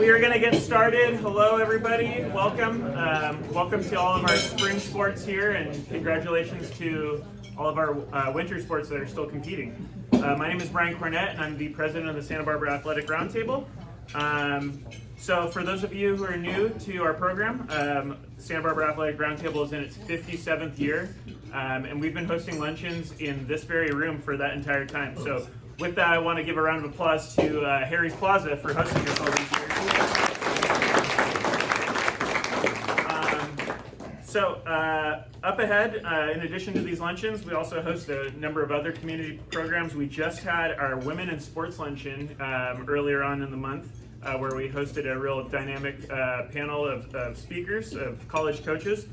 We are going to get started. Hello, everybody. Welcome. Welcome to all of our spring sports here, and congratulations to all of our winter sports that are still competing. My name is Brian Cornett, and I'm the president of the Santa Barbara Athletic Roundtable. So for those of you who are new to our program, Santa Barbara Athletic Roundtable is in its 57th year, and we've been hosting luncheons in this very room for that entire time. So with that, I want to give a round of applause to Harry's Plaza for hosting us all these years. Up ahead, in addition to these luncheons, we also host a number of other community programs. We just had our Women in Sports Luncheon earlier on in the month, where we hosted a real dynamic panel of speakers, of college coaches.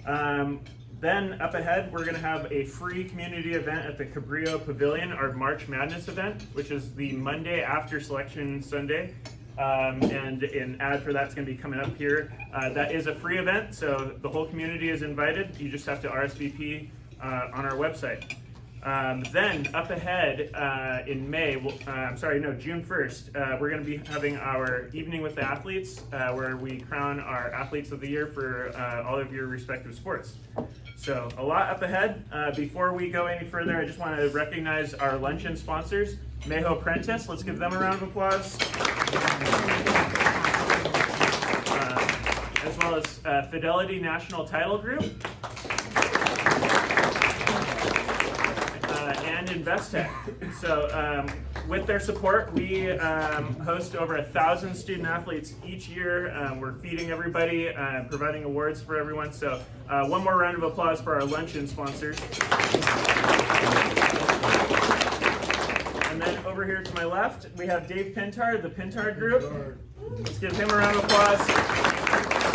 Then up ahead, we're going to have a free community event at the Cabrillo Pavilion, our March Madness event, which is the Monday after Selection Sunday. And an ad for that's going to be coming up here. That is a free event, so the whole community is invited. You just have to RSVP on our website. Then up ahead in June 1st, we're going to be having our Evening with the Athletes, where we crown our Athletes of the Year for all of your respective sports. So a lot up ahead. Before we go any further, I just want to recognize our luncheon sponsors, Mayho Prentice. Let's give them a round of applause. As well as Fidelity National Title Group. And Investec. So with their support, we host over 1,000 student athletes each year. We're feeding everybody, providing awards for everyone. So one more round of applause for our luncheon sponsors. And then over here to my left, we have Dave Pintard, the Pintard Group. Let's give him a round of applause.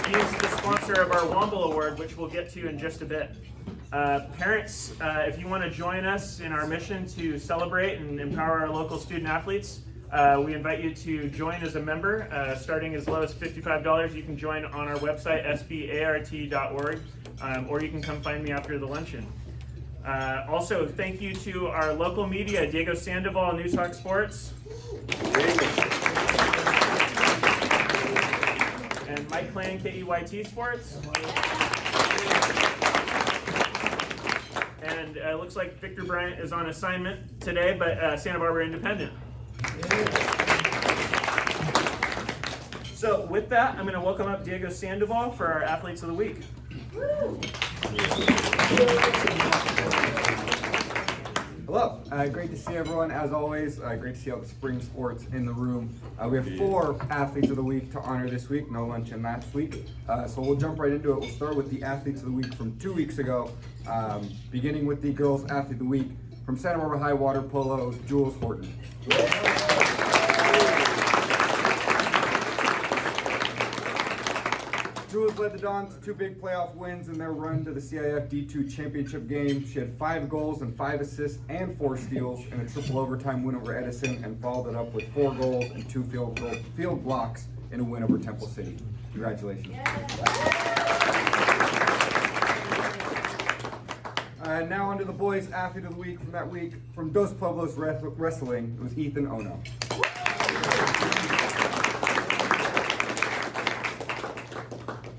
He's the sponsor of our Womble Award, which we'll get to in just a bit. Parents, if you want to join us in our mission to celebrate and empower our local student athletes, we invite you to join as a member, starting as low as $55. You can join on our website, sbart.org, or you can come find me after the luncheon. Also, thank you to our local media, Diego Sandoval, News Talk Sports, and Mike Klang, KEYT Sports. And it looks like Victor Bryant is on assignment today, but Santa Barbara Independent. So with that, I'm going to welcome up Diego Sandoval for our Athletes of the Week. Hello, great to see everyone as always. Great to see all the spring sports in the room. We have 4 Athletes of the Week to honor this week, no luncheon last week. So we'll jump right into it. We'll start with the Athletes of the Week from 2 weeks ago, beginning with the Girls Athlete of the Week from Santa Barbara High Water Polo, Jules Horton. Jules led the Dons to 2 big playoff wins in their run to the CIF D2 championship game. She had 5 goals and 5 assists and 4 steals in a triple overtime win over Edison, and followed it up with 4 goals and 2 field blocks in a win over Temple City. Congratulations. Now on to the boys Athlete of the Week from that week. From Dos Pueblos Wrestling, it was Ethan Ono.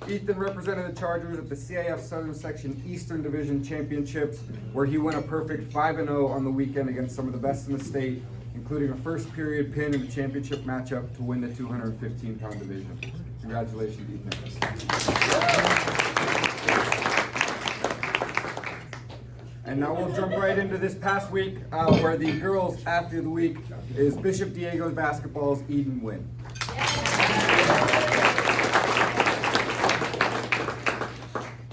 Ethan represented the Chargers at the CIF Southern Section Eastern Division Championships, where he won a perfect 5-0 on the weekend against some of the best in the state, including a first period pin in the championship matchup to win the 215-pound division. Congratulations, Ethan. And now we'll jump right into this past week, where the Girls Athlete of the Week is Bishop Diego's Basketball's Eden Wynn.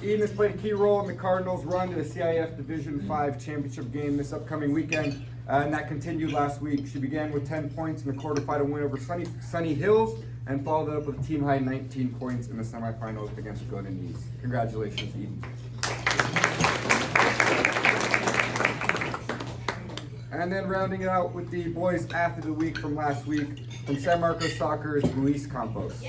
Eden has played a key role in the Cardinals' run to the CIF Division V championship game this upcoming weekend, and that continued last week. She began with 10 points in the quarterfinal win over Sunny Hills, and followed up with a team-high 19 points in the semifinals against Golden East. Congratulations, Eden. And then rounding it out with the boys Athlete of the Week from last week, from San Marcos Soccer, it's Luis Campos.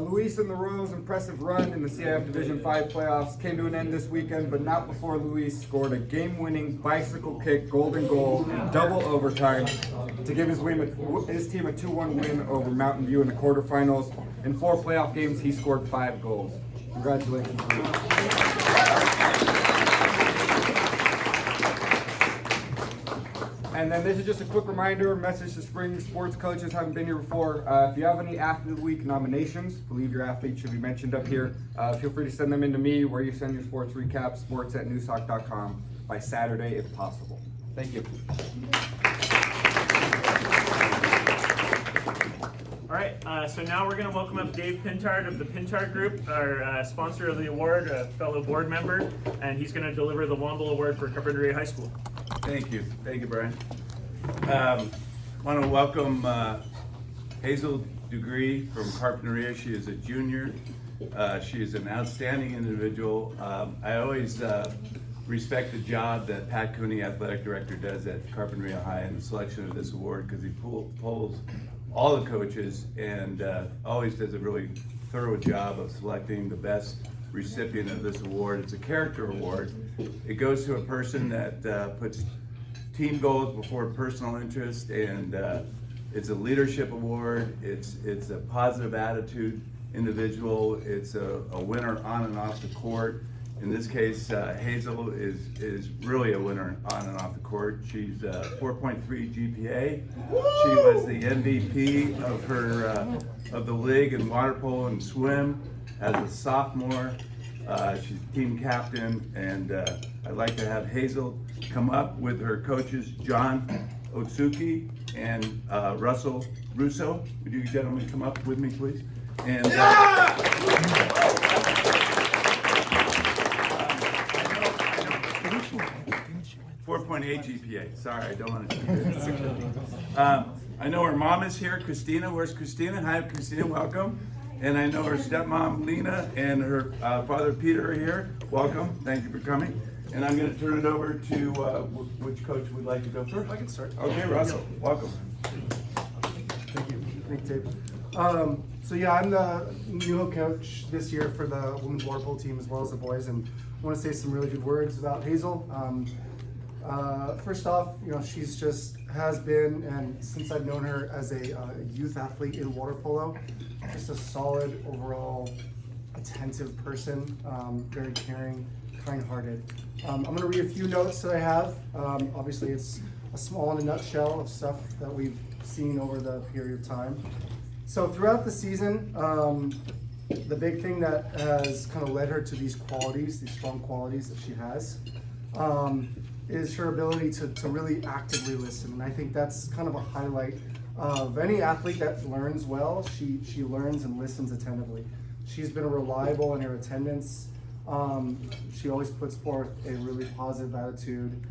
Luis and the Royals' impressive run in the CIF Division 5 playoffs came to an end this weekend, but not before Luis scored a game-winning bicycle kick golden goal in double overtime to give his team a 2-1 win over Mountain View in the quarterfinals. In 4 playoff games, he scored 5 goals. Congratulations, Luis. And then this is just a quick reminder, message to spring sports coaches, haven't been here before. If you have any Athlete of the Week nominations, believe your athlete should be mentioned up here. Feel free to send them in to me, where you send your sports recaps, sports@newshawk.com by Saturday if possible. Thank you. All right, so now we're going to welcome up Dave Pintard of the Pintard Group, our sponsor of the award, a fellow board member, and he's going to deliver the Womble Award for Carpinteria High School. Thank you, Brian. Want to welcome Hazel Degree from Carpinteria. She is a junior. She is an outstanding individual. I always respect the job that Pat Cooney, athletic director, does at Carpinteria High in the selection of this award, because he pulls all the coaches and always does a really thorough job of selecting the best recipient of this award. It's a character award. It goes to a person that puts team goals before personal interest, and it's a leadership award. It's a positive attitude individual. It's a winner on and off the court. In this case, Hazel is really a winner on and off the court. She's 4.3 GPA. She was the MVP of her of the league in water polo and swim as a sophomore. She's team captain, and I'd like to have Hazel come up with her coaches, John Otsuki and Russell Russo. Would you gentlemen come up with me, please? And 4.8 GPA. Sorry, I don't want to. I know her mom is here, Christina. Where's Christina? Hi, Christina. Welcome. And I know her stepmom, Lena, and her father, Peter, are here. Welcome. Thank you for coming. And I'm going to turn it over to which coach would like to go first? I can start. Okay, Russell. Welcome. Thank you. Thank you, Dave. So yeah, I'm the new coach this year for the women's water polo team as well as the boys, and I want to say some really good words about Hazel. First off, she's just has been, and since I've known her as a youth athlete in water polo, just a solid overall attentive person, very caring, kind-hearted. I'm going to read a few notes that I have. Obviously, it's a small in a nutshell of stuff that we've seen over the period of time. So throughout the season, the big thing that has kind of led her to these qualities, these strong qualities that she has, is her ability to really actively listen. And I think that's kind of a highlight of any athlete that learns well. She learns and listens attentively. She's been reliable in her attendance. She always puts forth a really positive attitude,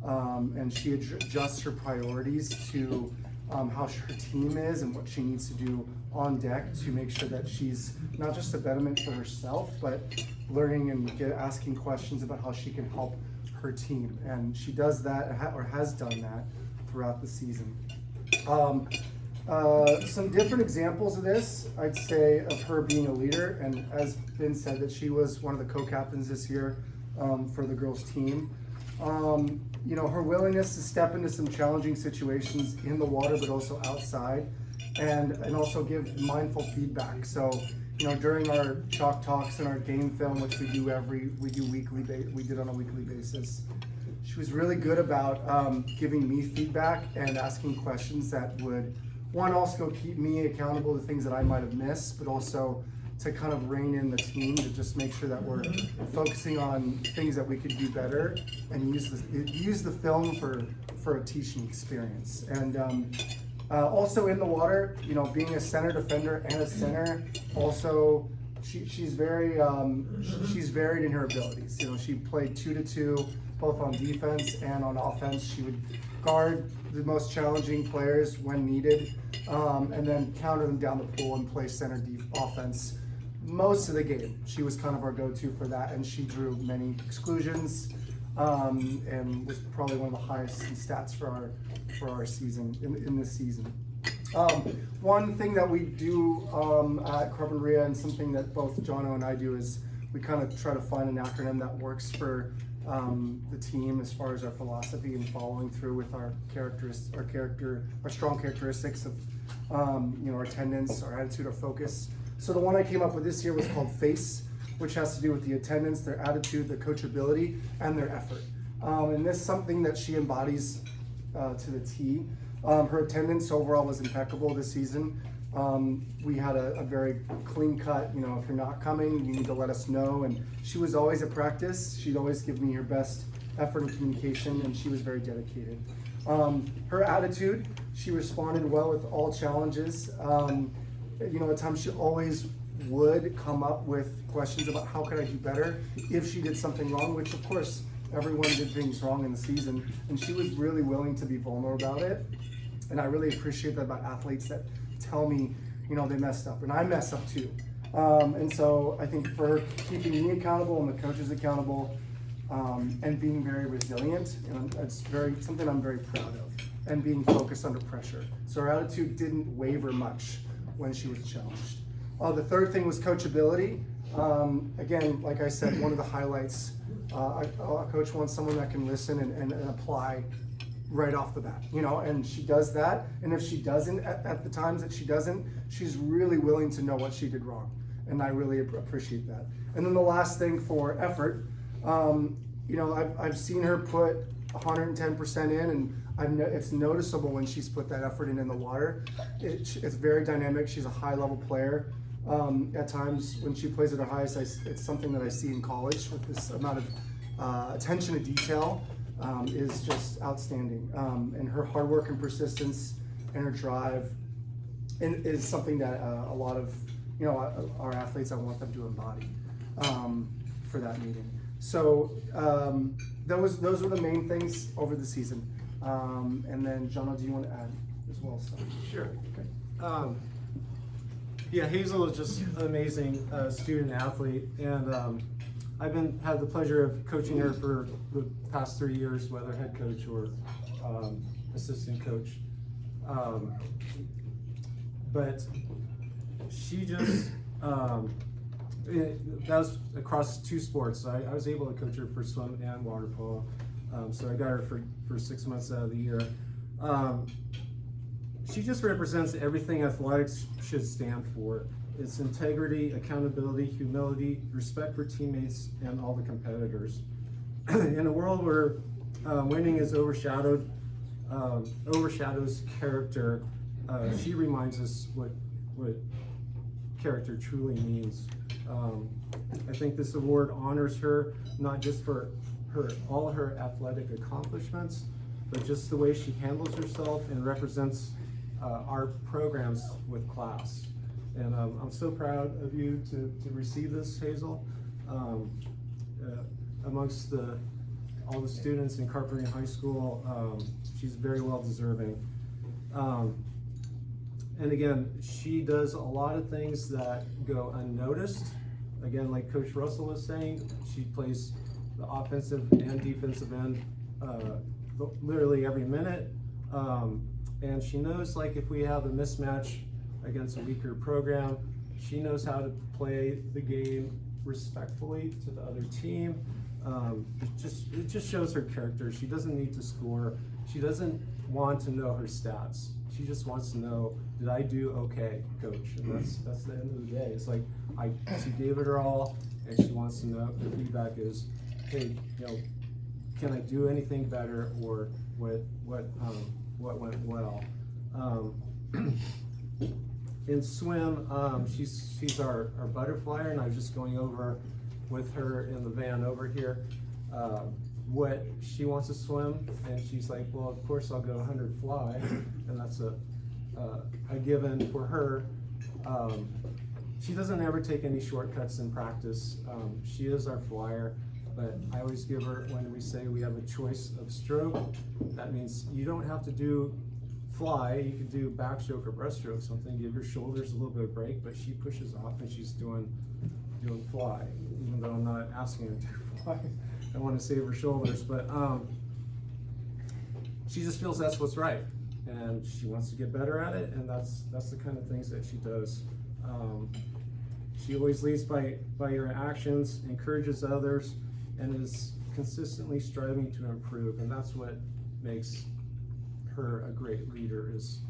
and she adjusts her priorities to how her team is and what she needs to do on deck to make sure that she's not just a betterment for herself, but learning and asking questions about how she can help her team. And she does that, or has done that, throughout the season. Some different examples of this, I'd say, of her being a leader, and as been said, that she was one of the co-captains this year for the girls team. Her willingness to step into some challenging situations in the water, but also outside, and also give mindful feedback. So, during our chalk talks and our game film, which we did on a weekly basis, she was really good about giving me feedback and asking questions that would, one, also keep me accountable to things that I might have missed, but also to kind of rein in the team to just make sure that we're focusing on things that we could do better and use the film for a teaching experience. And also in the water, being a center defender and a center, also she's very she's varied in her abilities. She played 2-2 both on defense and on offense. She would guard the most challenging players when needed, and then counter them down the pool and play center offense most of the game. She was kind of our go-to for that, and she drew many exclusions, and was probably one of the highest in stats for our season in this season. One thing that we do at Carpinteria, and something that both Jono and I do, is we kind of try to find an acronym that works for the team as far as our philosophy and following through with our strong characteristics of our attendance, our attitude, our focus. So the one I came up with this year was called FACE, which has to do with the attendance, their attitude, their coachability, and their effort. And this is something that she embodies to the T. Her attendance overall was impeccable this season. We had a very clean cut, if you're not coming, you need to let us know. And she was always at practice. She'd always give me her best effort and communication, and she was very dedicated. Her attitude, she responded well with all challenges. At times she always would come up with questions about how could I do better if she did something wrong, which of course everyone did things wrong in the season, and she was really willing to be vulnerable about it. And I really appreciate that about athletes that tell me, they messed up, and I mess up too. And so I think for her keeping me accountable and the coaches accountable, and being very resilient, and it's something I'm very proud of, and being focused under pressure. So her attitude didn't waver much when she was challenged. The third thing was coachability. Again, like I said, one of the highlights, a coach wants someone that can listen and apply right off the bat, and she does that. And if she doesn't, at the times that she doesn't, she's really willing to know what she did wrong. And I really appreciate that. And then the last thing for effort, I've seen her put 110% in, and it's noticeable when she's put that effort in the water. It's very dynamic. She's a high level player. At times when she plays at her highest, it's something that I see in college with this amount of attention to detail. Is just outstanding. And her hard work and persistence and her drive is something that a lot of our athletes, I want them to embody for that meeting. So those were the main things over the season. And then Jono, do you want to add as well? So. Sure. Okay. Yeah, Hazel is just an amazing student athlete, and I've had the pleasure of coaching her for the past 3 years, whether head coach or assistant coach. But she just, that was across 2 sports. I was able to coach her for swim and water polo. So I got her for 6 months out of the year. She just represents everything athletics should stand for. It's integrity, accountability, humility, respect for teammates and all the competitors. In a world where winning is overshadows character, she reminds us what character truly means. I think this award honors her not just for all her athletic accomplishments, but just the way she handles herself and represents our programs with class. And I'm so proud of you to receive this, Hazel. Amongst all the students in Carpinteria High School, she's very well deserving. And again, she does a lot of things that go unnoticed. Again, like Coach Russell was saying, she plays the offensive and defensive end literally every minute. And she knows, like, if we have a mismatch against a weaker program, she knows how to play the game respectfully to the other team. It just shows her character. She doesn't need to score. She doesn't want to know her stats. She just wants to know, did I do okay, coach? And that's the end of the day. It's like she gave it her all, and she wants to know. The feedback is, hey, can I do anything better, or what went well? In swim, she's our butterflyer, and I was just going over with her in the van over here what she wants to swim, and she's like, well, of course I'll go 100 fly, and that's a given for her. She doesn't ever take any shortcuts in practice. She is our flyer, but I always give her, when we say we have a choice of stroke, that means you don't have to do fly, you could do backstroke or breaststroke, something, give your shoulders a little bit of break, but she pushes off and she's doing fly, even though I'm not asking her to fly. I want to save her shoulders, but she just feels that's what's right. and she wants to get better at it, and that's the kind of things that she does. She always leads by her actions, encourages others, and is consistently striving to improve, and that's what makes her a great leader, is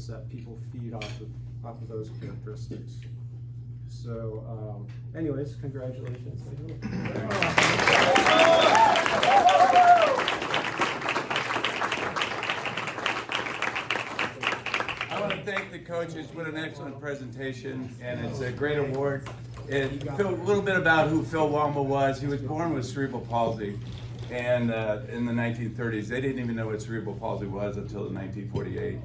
that people feed off of those characteristics. So anyways, congratulations. I want to thank the coaches. What an excellent presentation, and it's a great award. And a little bit about who Phil Womble was. He was born with cerebral palsy, and in the 1930s, they didn't even know what cerebral palsy was until 1948.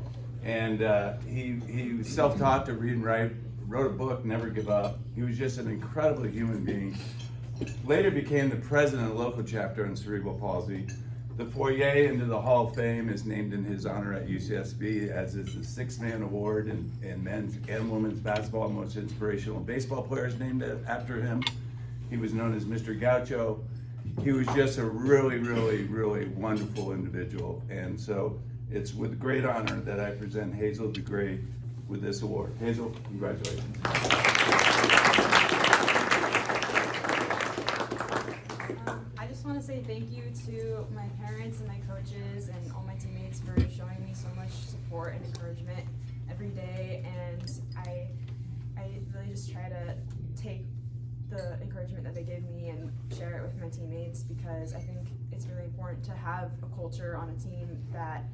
And he was self-taught to read and write, wrote a book, Never Give Up. He was just an incredible human being. Later became the president of the local chapter on cerebral palsy. The foyer into the Hall of Fame is named in his honor at UCSB, as is the six-man award in men's and women's basketball. Most inspirational baseball players named after him. He was known as Mr. Gaucho. He was just a really, really, really wonderful individual. And so it's with great honor that I present Hazel DeGray with this award. Hazel, congratulations. I just want to say thank you to my parents and my coaches and all my teammates for showing me so much support and encouragement every day, and I really just try to take the encouragement that they give me and share it with my teammates, because I think it's really important to have a culture on a team that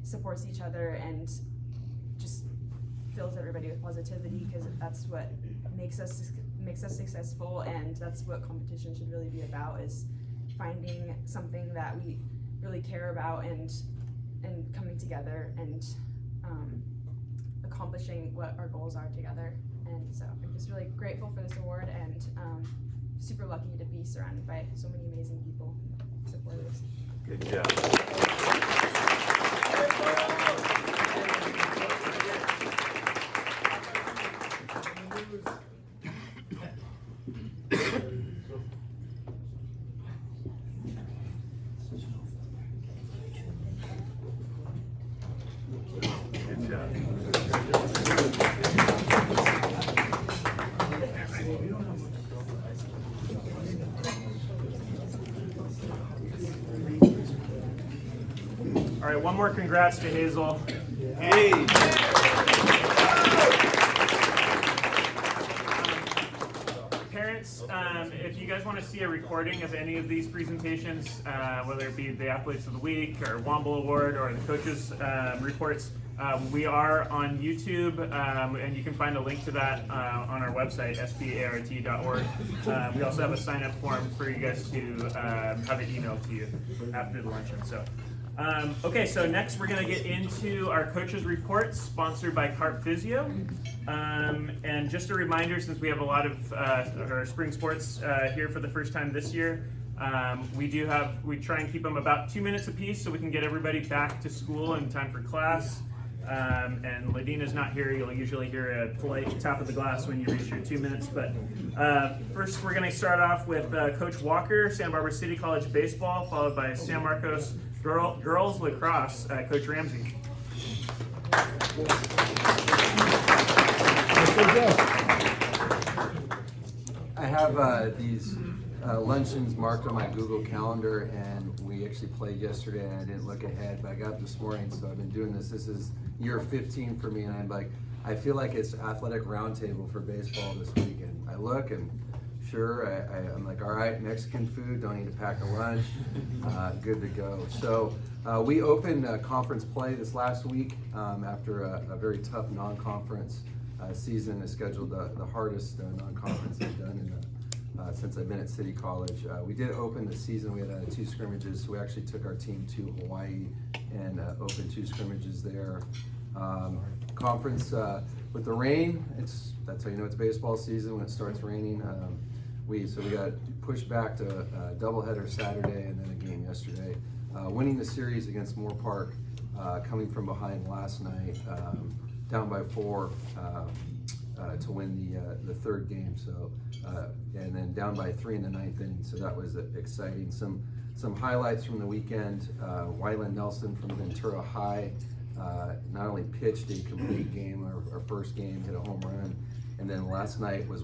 supports each other and just fills everybody with positivity, because that's what makes us successful, and that's what competition should really be about, is finding something that we really care about and coming together and accomplishing what our goals are together. And so I'm just really grateful for this award, and super lucky to be surrounded by so many amazing people, supporters. Good job. Good job. All right, one more congrats to Hazel. Hey. Parents, if you guys want to see a recording of any of these presentations, whether it be the Athletes of the Week or Womble Award or the coaches' reports, we are on YouTube, and you can find a link to that on our website, sbart.org. We also have a sign-up form for you guys to have it emailed to you after the luncheon. So, okay, so next we're going to get into our coaches' reports, sponsored by Carp Physio. And just a reminder, since we have a lot of our spring sports here for the first time this year, we try and keep them about 2 minutes apiece so we can get everybody back to school in time for class. And Ladina's not here. You'll usually hear a polite tap of the glass when you reach your 2 minutes. But first, we're going to start off with Coach Walker, Santa Barbara City College baseball, followed by San Marcos girls lacrosse, Coach Ramsey. I have these luncheons marked on my Google Calendar, and we actually played yesterday, and I didn't look ahead, but I got up this morning, so I've been doing this. This is year 15 for me, and I'm like, I feel like it's athletic roundtable for baseball this weekend. I look, and sure, I'm like, all right, Mexican food, don't need to pack a lunch, good to go. So we opened conference play this last week after a very tough non-conference season. Is scheduled the hardest non-conference I've done since I've been at City College. We did open the season. We had 2 scrimmages, so we actually took our team to Hawaii and opened 2 scrimmages there. Conference with the rain, that's how you know it's baseball season when it starts raining. We got pushed back to a doubleheader Saturday and then a game yesterday. Winning the series against Moore Park, coming from behind last night, down by 4 to win the 3rd game. So and then down by 3 in the 9th inning. So that was exciting. Some highlights from the weekend. Wyland Nelson from Ventura High not only pitched a complete game, our first game, hit a home run, and then last night was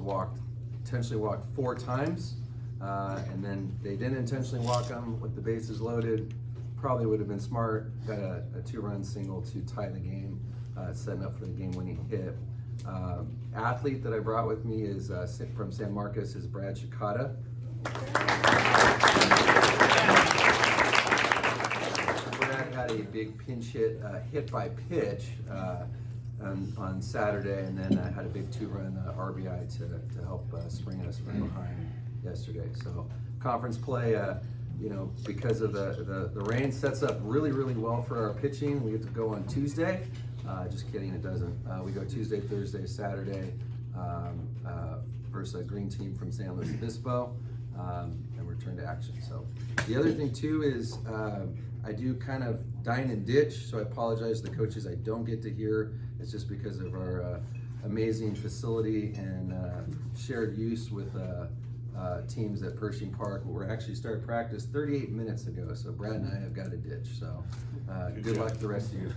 intentionally walked 4 times, and then they didn't intentionally walk them with the bases loaded. Probably would have been smart, got a 2-run single to tie the game, setting up for the game-winning hit. Athlete that I brought with me is from San Marcos, is Brad Chicata. Brad had a big pinch hit by pitch on Saturday, and then had a big 2-run RBI to help spring us from behind yesterday. So conference play, because of the rain, sets up really, really well for our pitching. We get to go on Tuesday. Just kidding, it doesn't. We go Tuesday, Thursday, Saturday versus a green team from San Luis Obispo, and return to action. So the other thing too is I do kind of dine and ditch, so I apologize to the coaches I don't get to hear. It's just because of our amazing facility and shared use with teams at Pershing Park. We actually started practice 38 minutes ago, so Brad and I have got to ditch. So good luck to the rest of you.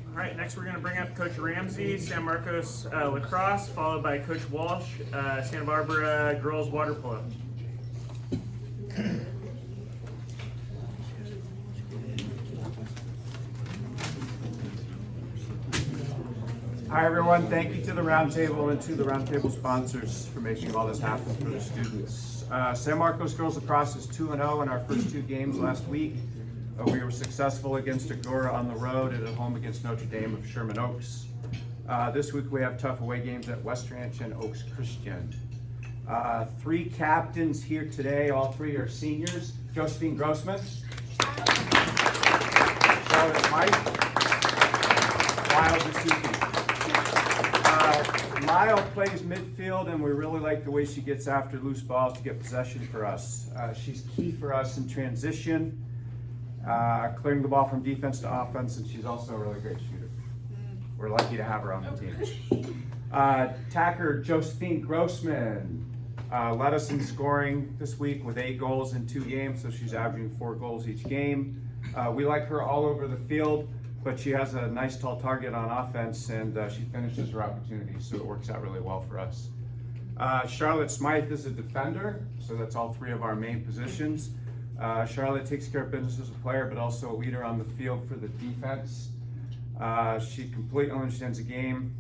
All right, next we're going to bring up Coach Ramsey, San Marcos Lacrosse, followed by Coach Walsh, Santa Barbara Girls Water Polo. Hi everyone, thank you to the Roundtable and to the Roundtable sponsors for making all this happen for the students. San Marcos Girls Lacrosse is 2-0 in our first 2 games last week. We were successful against Agora on the road and at home against Notre Dame of Sherman Oaks. This week we have tough away games at West Ranch and Oaks Christian. 3 captains here today, all 3 are seniors. Josephine Grossman, Charlotte Mike, Lyle Vasuki. Lyle plays midfield, and we really like the way she gets after loose balls to get possession for us. She's key for us in transition, clearing the ball from defense to offense, and she's also a really great shooter. We're lucky to have her on the team. Tacker Josephine Grossman led us in scoring this week with 8 goals in 2 games, so she's averaging 4 goals each game. We like her all over the field, but she has a nice tall target on offense, and she finishes her opportunities, so it works out really well for us. Charlotte Smythe is a defender, so that's all 3 of our main positions. Charlotte takes care of business as a player, but also a leader on the field for the defense. She completely understands the game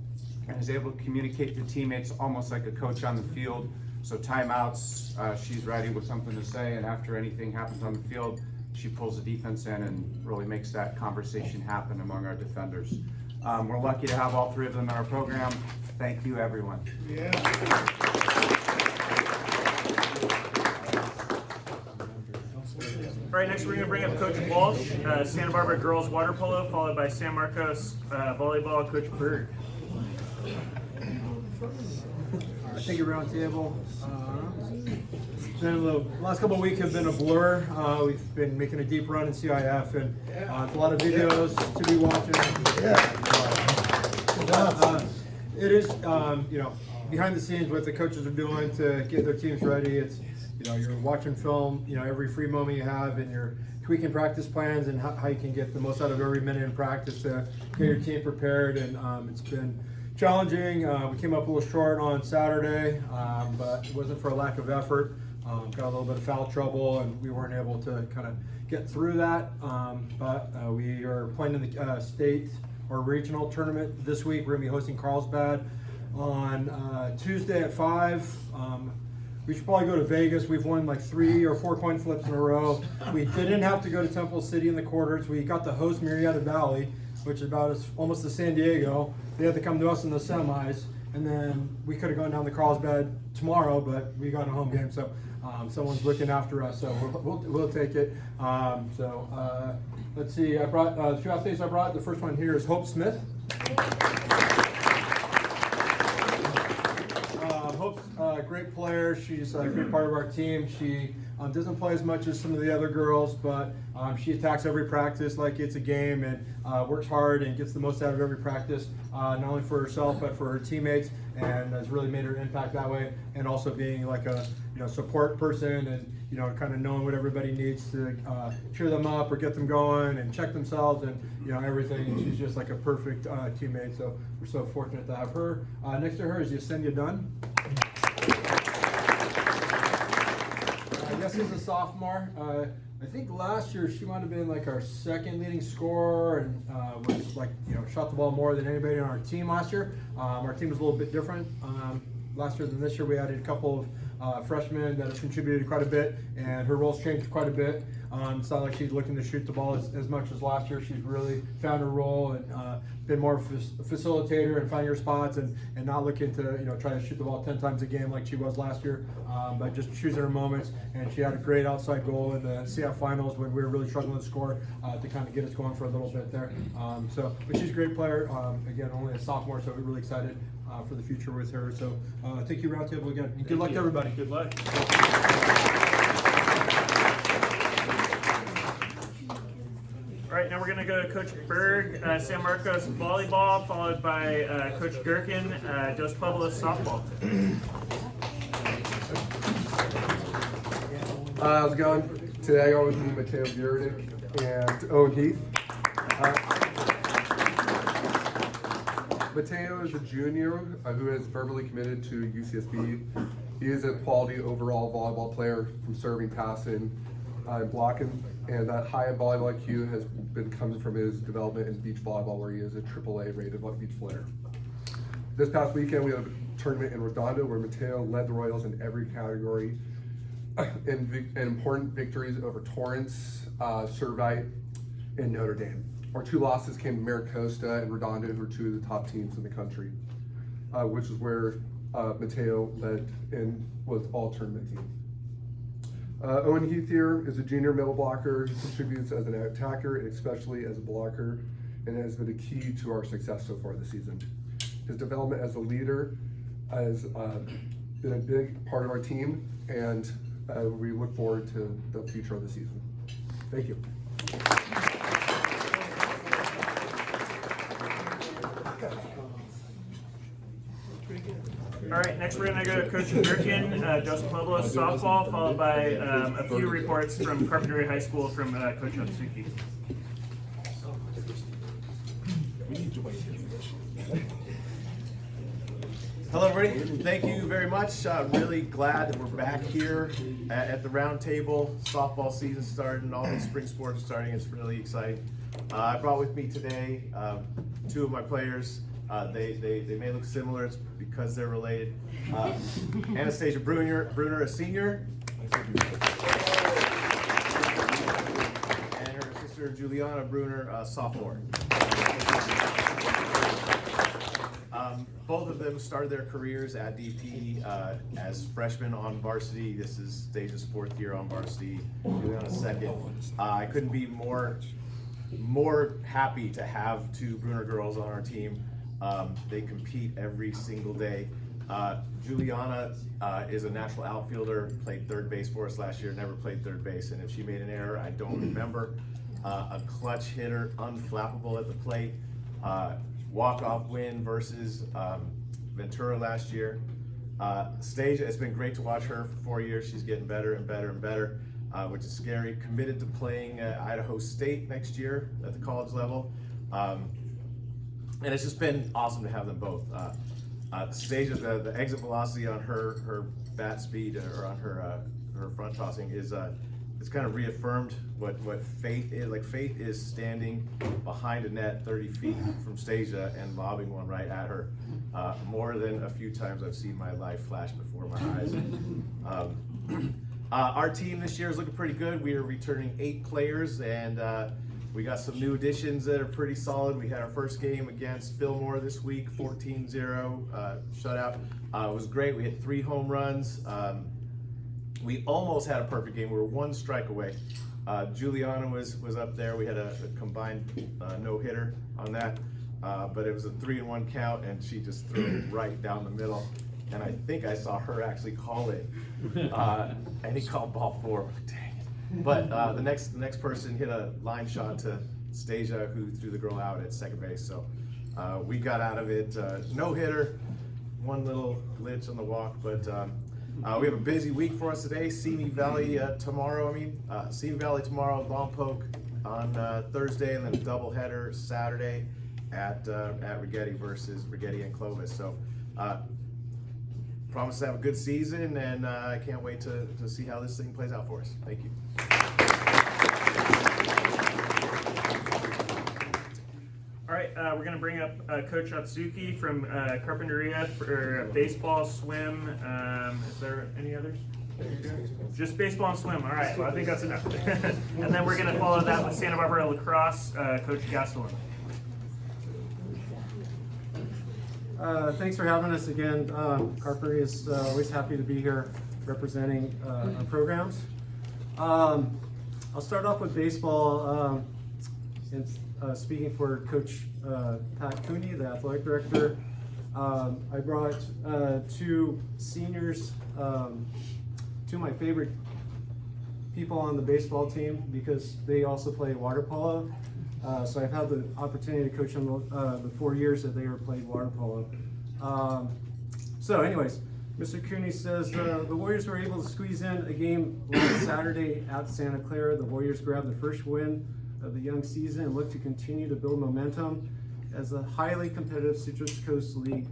and is able to communicate to teammates almost like a coach on the field. So timeouts, she's ready with something to say, and after anything happens on the field, she pulls the defense in and really makes that conversation happen among our defenders. We're lucky to have all 3 of them in our program. Thank you, everyone. Yeah. All right, next we're going to bring up Coach Walsh, Santa Barbara Girls Water Polo, followed by San Marcos Volleyball, Coach Berg. Thank you, Roundtable. The last couple of weeks have been a blur. We've been making a deep run in CIF, and a lot of videos to be watching. It is, behind the scenes what the coaches are doing to get their teams ready. It's, you're watching film, every free moment you have, and you're tweaking practice plans and how you can get the most out of every minute in practice to get your team prepared. And it's been challenging. We came up a little short on Saturday, but it wasn't for a lack of effort. Got a little bit of foul trouble, and we weren't able to kind of get through that. But we are playing in the state or regional tournament this week. We're going to be hosting Carlsbad on Tuesday at 5. We should probably go to Vegas. We've won like 3 or 4 coin flips in a row. We didn't have to go to Temple City in the quarters. We got to host Murrieta Valley, which is about almost to San Diego. They had to come to us in the semis, and then we could have gone down to Carlsbad tomorrow, but we got a home game, so someone's looking after us, so we'll take it. Let's see. I brought 2 athletes. I brought the first one here is Hope Smith. Hope's a great player. She's a great part of our team. She Doesn't play as much as some of the other girls, but she attacks every practice like it's a game and works hard and gets the most out of every practice, not only for herself but for her teammates, and has really made her impact that way. And also being like a support person and kind of knowing what everybody needs to cheer them up or get them going and check themselves and everything. And she's just like a perfect teammate. So we're so fortunate to have her. Next to her is Yesenia Dunn. Yes, is a sophomore. I think last year she might have been like our second leading scorer and was like shot the ball more than anybody on our team last year. Our team was a little bit different last year than this year. We added a couple of freshmen that have contributed quite a bit, and her role's changed quite a bit. It's not like she's looking to shoot the ball as much as last year. She's really found her role and been more of a facilitator and finding her spots and not looking to try to shoot the ball 10 times a game like she was last year, but just choosing her moments. And she had a great outside goal in the CF finals when we were really struggling to score to kind of get us going for a little bit there. But she's a great player. Again, only a sophomore, so we're really excited for the future with her. So thank you, Roundtable, again. And good luck to everybody. Good luck. All right, now we're going to go to Coach Berg, San Marcos volleyball, followed by Coach Gherkin, Dos Pueblos softball. How's it going? Today I go with Mateo Buridic and Owen Heath. Mateo is a junior who has verbally committed to UCSB. He is a quality overall volleyball player from serving, passing, and blocking, and that high volleyball IQ has been coming from his development in beach volleyball, where he is a AAA rated beach player. This past weekend we had a tournament in Redondo where Mateo led the Royals in every category, and important victories over Torrance, Servite, and Notre Dame. Our two losses came to Maricosta and Redondo, who are two of the top teams in the country, which is where Mateo led and was all tournament team. Owen Heath here is a junior middle blocker who contributes as an attacker and especially as a blocker, and has been a key to our success so far this season. His development as a leader has been a big part of our team, and we look forward to the future of the season. Thank you. All right, next we're going to go to Coach Gherkin, Dos Pueblos softball, followed by a few reports from Carpinteria High School from Coach Otsuki. Hello everybody, thank you very much. Really glad that we're back here at the round table. Softball season starting, all these spring sports are starting. It's really exciting. I brought with me today two of my players. They may look similar, it's because they're related. Anastasia Bruner, a senior, and her sister Juliana Bruner, a sophomore. Both of them started their careers at DP as freshmen on varsity. This is Stasia's fourth year on varsity, Juliana's second. I couldn't be more happy to have two Bruner girls on our team. They compete every single day. Juliana is a natural outfielder, played third base for us last year, never played third base, and if she made an error, I don't remember. A clutch hitter, unflappable at the plate. Walk-off win versus Ventura last year. Stasia, it's been great to watch her for 4 years. She's getting better and better and better, which is scary. Committed to playing at Idaho State next year at the college level. And it's just been awesome to have them both. Stasia, the exit velocity on her bat speed or on her front tossing is it's kind of reaffirmed what Faith is. Like Faith is standing behind a net 30 feet from Stasia and lobbing one right at her. More than a few times I've seen my life flash before my eyes. Our team this year is looking pretty good. We are returning 8 players, and we got some new additions that are pretty solid. We had our first game against Fillmore this week, 14-0 shutout. It was great. We hit 3 home runs. We almost had a perfect game. We were 1 strike away. Juliana was up there. We had a combined no-hitter on that, but it was a 3-1 count, and she just threw it right down the middle. and I think I saw her actually call it, and he called ball 4. Dang it! But the next person hit a line shot to Stasia, who threw the girl out at second base. So we got out of it, no hitter, one little glitch on the walk, but we have a busy week for us today. Simi Valley tomorrow. Simi Valley tomorrow, Lompoc on Thursday, and then a doubleheader Saturday at Rigetti versus Rigetti and Clovis. So promise to have a good season, and I can't wait to see how this thing plays out for us. Thank you. All right, we're going to bring up Coach Atsuki from Carpinteria for baseball, swim. Is there any others? Just baseball and swim. All right, well, I think that's enough. And then we're going to follow that with Santa Barbara Lacrosse, Coach Gastelum. Thanks for having us again. Carpinteria is always happy to be here representing our programs. I'll start off with baseball. Speaking for Coach Pat Cooney, the athletic director, I brought 2 seniors, 2 of my favorite people on the baseball team because they also play water polo. So I've had the opportunity to coach them the 4 years that they were playing water polo. So anyways, Mr. Cooney says the Warriors were able to squeeze in a game last Saturday at Santa Clara. The Warriors grabbed the first win of the young season and look to continue to build momentum as the highly competitive Citrus Coast League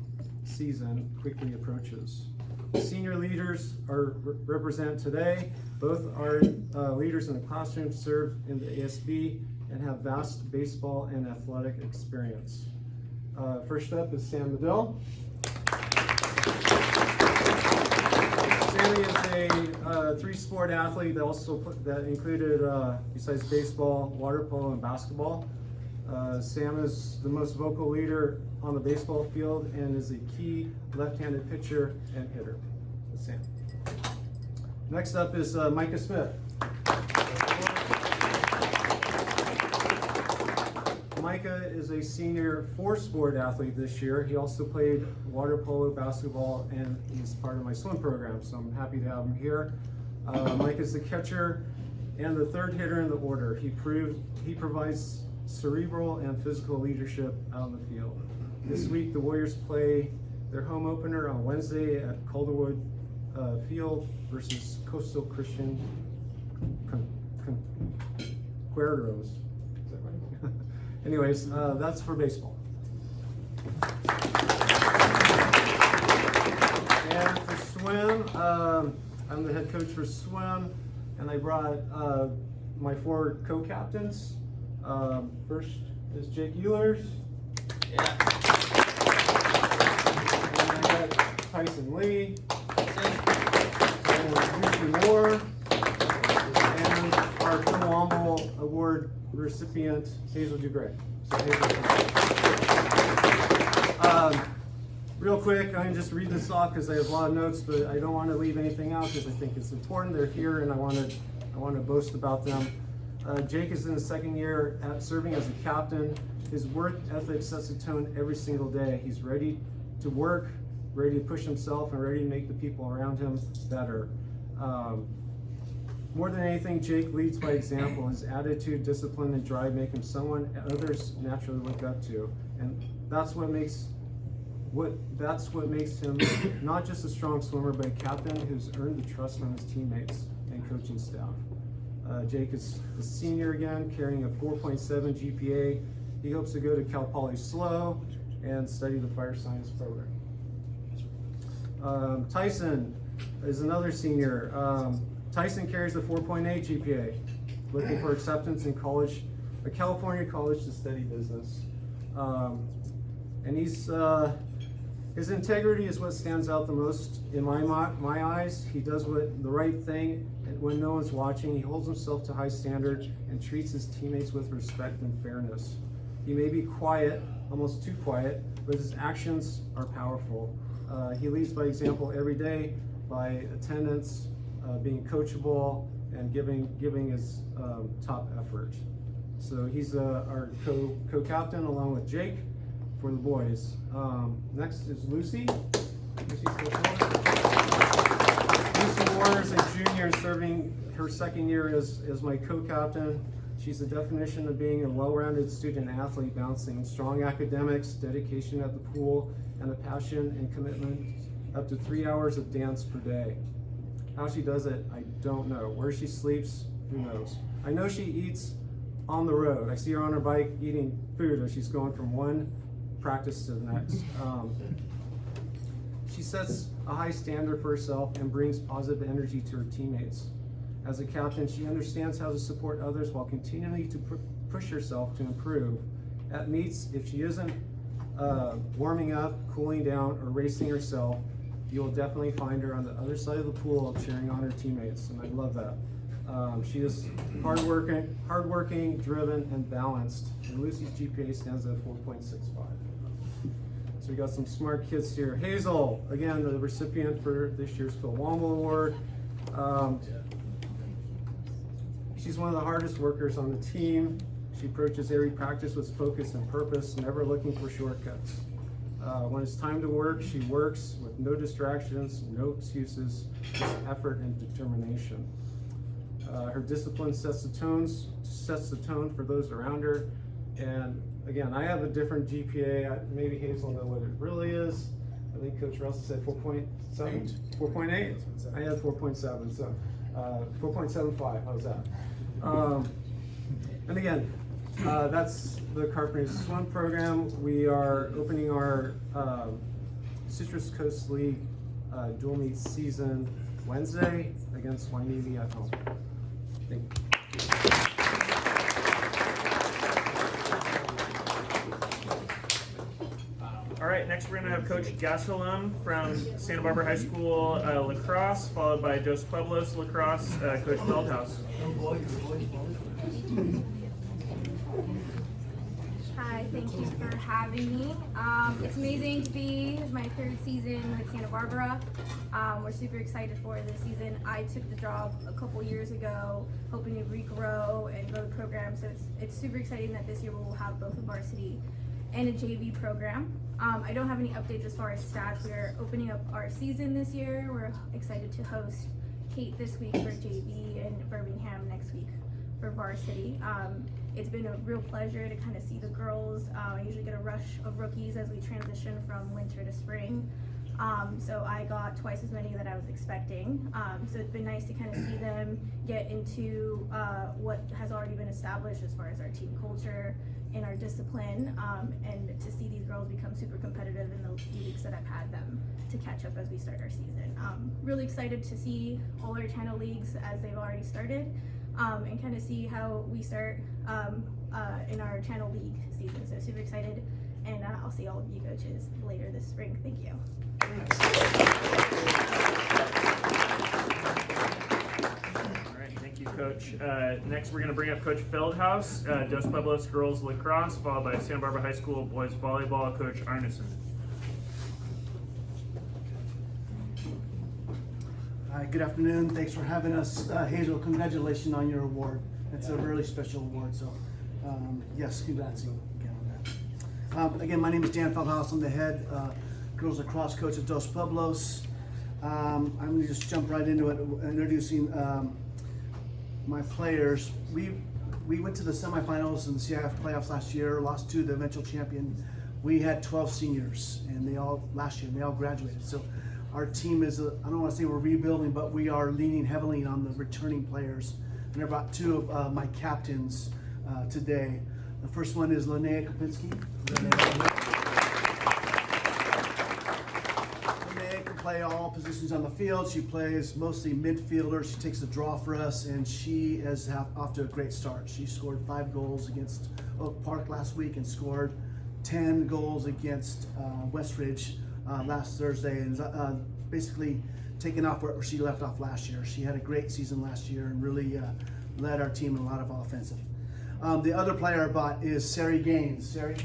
season quickly approaches. The senior leaders are represent today. Both are leaders in the classroom, serve in the ASB, and have vast baseball and athletic experience. First up is Sam Medill. Sammy is a 3-sport athlete that included, besides baseball, water polo, and basketball. Sam is the most vocal leader on the baseball field and is a key left-handed pitcher and hitter. Sam. Next up is Micah Smith. Micah is a senior 4-sport athlete this year. He also played water polo, basketball, and he's part of my swim program, so I'm happy to have him here. Micah is the catcher and the 3rd hitter in the order. He provides cerebral and physical leadership out on the field. This week, the Warriors play their home opener on Wednesday at Calderwood Field versus Coastal Christian Cuerdos. Is that right? Anyways, that's for baseball. And for swim, I'm the head coach for swim, and I brought my 4 co-captains. First is Jake Ehlers. Yeah. And I got Tyson Lee. And Lucy Moore. And our Phil Womble Award recipient, Hazel DuGray. So real quick, I'm just read this off because I have a lot of notes, but I don't want to leave anything out because I think it's important. They're here, and I want to boast about them. Jake is in his 2nd year at serving as a captain. His work ethic sets a tone every single day. He's ready to work, ready to push himself, and ready to make the people around him better. More than anything, Jake leads by example. His attitude, discipline, and drive make him someone others naturally look up to, and that's what makes him not just a strong swimmer, but a captain who's earned the trust from his teammates and coaching staff. Jake is a senior again, carrying a 4.7 GPA. He hopes to go to Cal Poly SLO and study the fire science program. Tyson is another senior. Tyson carries a 4.8 GPA, looking for acceptance in college, a California college to study business. And his integrity is what stands out the most in my eyes. He does the right thing when no one's watching. He holds himself to high standards and treats his teammates with respect and fairness. He may be quiet, almost too quiet, but his actions are powerful. He leads by example every day, by attendance, being coachable, and giving his top effort. So he's our co-captain along with Jake for the boys. Next is Lucy. Lucy Moore is a junior serving her second year as my co-captain. She's the definition of being a well-rounded student athlete, balancing strong academics, dedication at the pool, and a passion and commitment up to 3 hours of dance per day. How she does it, I don't know. Where she sleeps, who knows? I know she eats on the road. I see her on her bike eating food as she's going from one practice to the next. She sets a high standard for herself and brings positive energy to her teammates. As a captain, she understands how to support others while continuing to push herself to improve. At meets, if she isn't warming up, cooling down, or racing herself, you will definitely find her on the other side of the pool cheering on her teammates, and I love that. She is hardworking, driven, and balanced, and Lucy's GPA stands at 4.65. So we got some smart kids here. Hazel, again, the recipient for this year's Phil Womble Award. She's one of the hardest workers on the team. She approaches every practice with focus and purpose, never looking for shortcuts. When it's time to work, she works with no distractions, no excuses, just effort and determination. Her discipline sets the tone for those around her. And again, I have a different GPA. Maybe Hazel will know what it really is. I think Coach Russell said 4.7, 4.8. I had 4.7, so 4.75. How's that? And again, that's the Carpinteria swim program. We are opening our Citrus Coast League dual meet season Wednesday against Wainevi at home. Thank you. All right, next we're going to have Coach Gasolum from Santa Barbara High School Lacrosse, followed by Dos Pueblos Lacrosse, Coach Feldhaus. Hi, thank you for having me. It's amazing to be my third season with Santa Barbara. We're super excited for this season. I took the job a couple years ago, hoping to regrow and grow the program. So it's super exciting that this year we'll have both a varsity and a JV program. I don't have any updates as far as stats. We're opening up our season this year. We're excited to host Kate this week for JV and Birmingham next week for varsity. It's been a real pleasure to kind of see the girls. I usually get a rush of rookies as we transition from winter to spring. So I got twice as many that I was expecting. So it's been nice to kind of see them get into what has already been established as far as our team culture and our discipline, and to see these girls become super competitive in the few weeks that I've had them to catch up as we start our season. Really excited to see all our channel leagues as they've already started, and kind of see how we start in our channel league season. So super excited, and I'll see all of you coaches later this spring. Thank you. All right, thank you, Coach. Next, we're going to bring up Coach Feldhaus, Dos Pueblos Girls Lacrosse, followed by Santa Barbara High School Boys Volleyball, Coach Arneson. Hi, good afternoon. Thanks for having us. Hazel, congratulations on your award. It's a really special award, so yes, congrats again on that. Again, my name is Dan Feldhaus. I'm the head girls lacrosse coach at Dos Pueblos. I'm going to just jump right into it, introducing my players. We went to the semifinals in the CIF playoffs last year, lost to the eventual champion. We had 12 seniors, and they all graduated. So our team is, I don't want to say we're rebuilding, but we are leaning heavily on the returning players. And I brought two of my captains today. The first one is Linnea Kopinski. Linnea can play all positions on the field. She plays mostly midfielder. She takes the draw for us, and she is off to a great start. She scored 5 goals against Oak Park last week and scored 10 goals against Westridge last Thursday, and basically taking off where she left off last year. She had a great season last year and really led our team in a lot of offensive. The other player I bought is Sari Gaines. Sari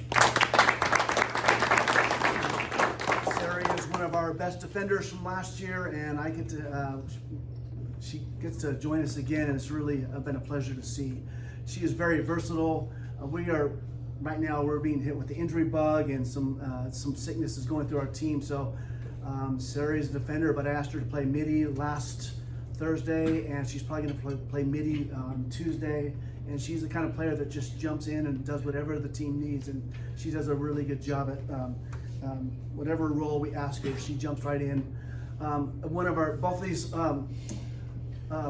is one of our best defenders from last year, and I get to she gets to join us again, and it's really been a pleasure to see. She is very versatile. Right now we're being hit with the injury bug, and some sickness is going through our team. So Sarah's a defender, but I asked her to play midi last Thursday, and she's probably going to play midi on Tuesday. And she's the kind of player that just jumps in and does whatever the team needs, and she does a really good job at whatever role we ask her. She jumps right in. Both of these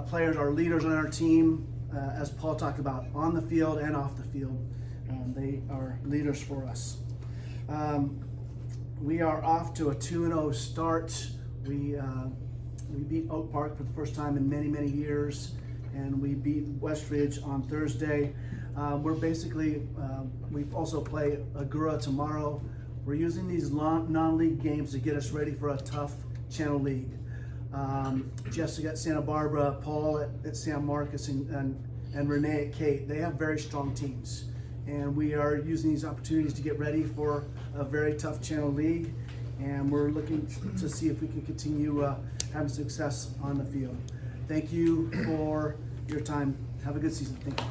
players are leaders on our team, as Paul talked about, on the field and off the field. They are leaders for us. We are off to a 2-0 start. We beat Oak Park for the first time in many, many years, and we beat Westridge on Thursday. We also play Agura tomorrow. We're using these non-league games to get us ready for a tough Channel League. Jessica at Santa Barbara, Paul at San Marcos, and Renee at Kate. They have very strong teams. And we are using these opportunities to get ready for a very tough Channel League. And we're looking to see if we can continue having success on the field. Thank you for your time. Have a good season. Thank you.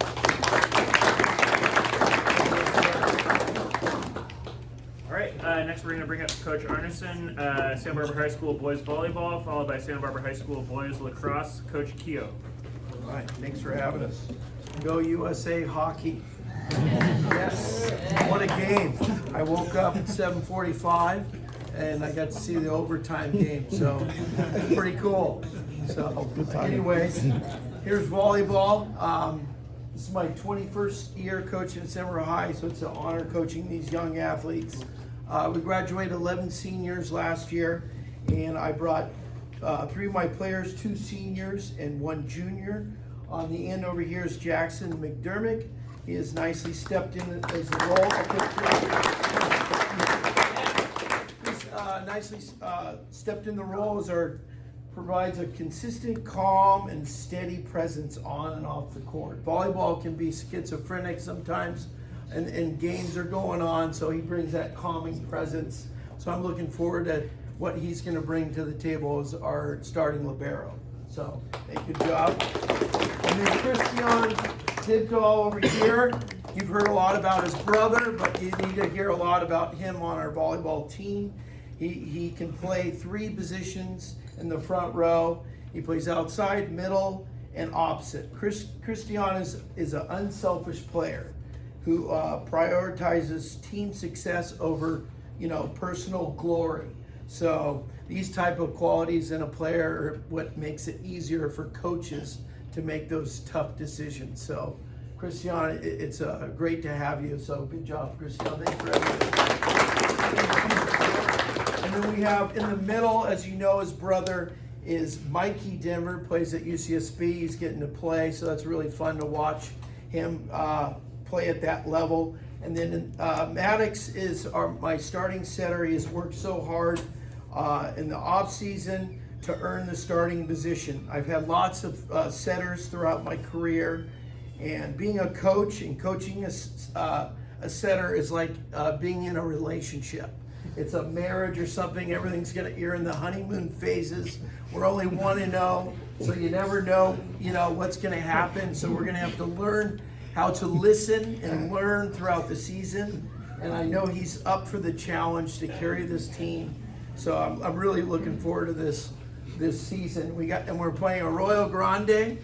All right, next we're going to bring up Coach Arneson, Santa Barbara High School Boys Volleyball, followed by Santa Barbara High School Boys Lacrosse, Coach Keogh. All right, thanks for having us. Go USA Hockey. Yes, what a game. I woke up at 7:45 and I got to see the overtime game, so it's pretty cool. So anyways, here's volleyball. This is my 21st year coaching at Santa Barbara High, so it's an honor coaching these young athletes. We graduated 11 seniors last year, and I brought 3 of my players, 2 seniors and 1 junior. On the end over here is Jackson McDermott. He has nicely stepped in as the role. He's nicely stepped in the role as provides a consistent, calm, and steady presence on and off the court. Volleyball can be schizophrenic sometimes, and games are going on, so he brings that calming presence. So I'm looking forward to what he's going to bring to the table as our starting libero. So, hey, good job. And then Christian Dibko over here. You've heard a lot about his brother, but you need to hear a lot about him on our volleyball team. He can play 3 positions in the front row. He plays outside, middle, and opposite. Christian is an unselfish player who prioritizes team success over, personal glory. So these type of qualities in a player are what makes it easier for coaches to make those tough decisions. So, Christian, it's great to have you. So, good job, Christian. Thanks for having us. And then we have in the middle, as you know, his brother is Mikey Denver, plays at UCSB. He's getting to play, so that's really fun to watch him play at that level. And then Maddox is my starting setter. He has worked so hard in the off season to earn the starting position. I've had lots of setters throughout my career, and being a coach and coaching a setter is like being in a relationship. It's a marriage or something. You're in the honeymoon phases. We're only 1-0, so you never know, what's going to happen. So we're going to have to learn how to listen and learn throughout the season. And I know he's up for the challenge to carry this team. So I'm really looking forward to this season. We're playing Arroyo Grande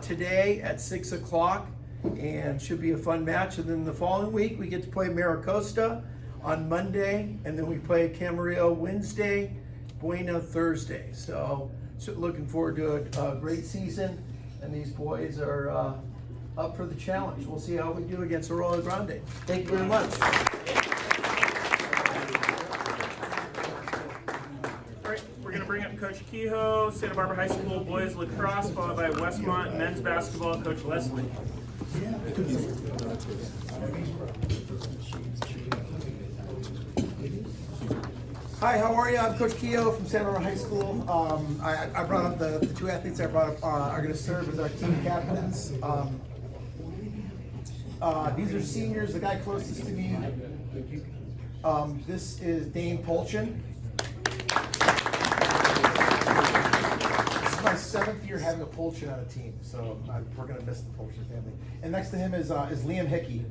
today at 6 o'clock, and should be a fun match. And then the following week we get to play Maricosta on Monday, and then we play Camarillo Wednesday, Buena Thursday. So looking forward to a great season, and these boys are up for the challenge. We'll see how we do against Arroyo Grande. Thank you very much. Bring up Coach Kehoe, Santa Barbara High School Boys Lacrosse, followed by Westmont Men's Basketball, Coach Leslie. Hi, how are you? I'm Coach Keogh from Santa Barbara High School. I brought up the 2 athletes I brought up are going to serve as our team captains. These are seniors. The guy closest to me, this is Dane Polchin. This is my 7th year having a Polchin on a team, so we're going to miss the Polchin family. And next to him is Liam Hickey.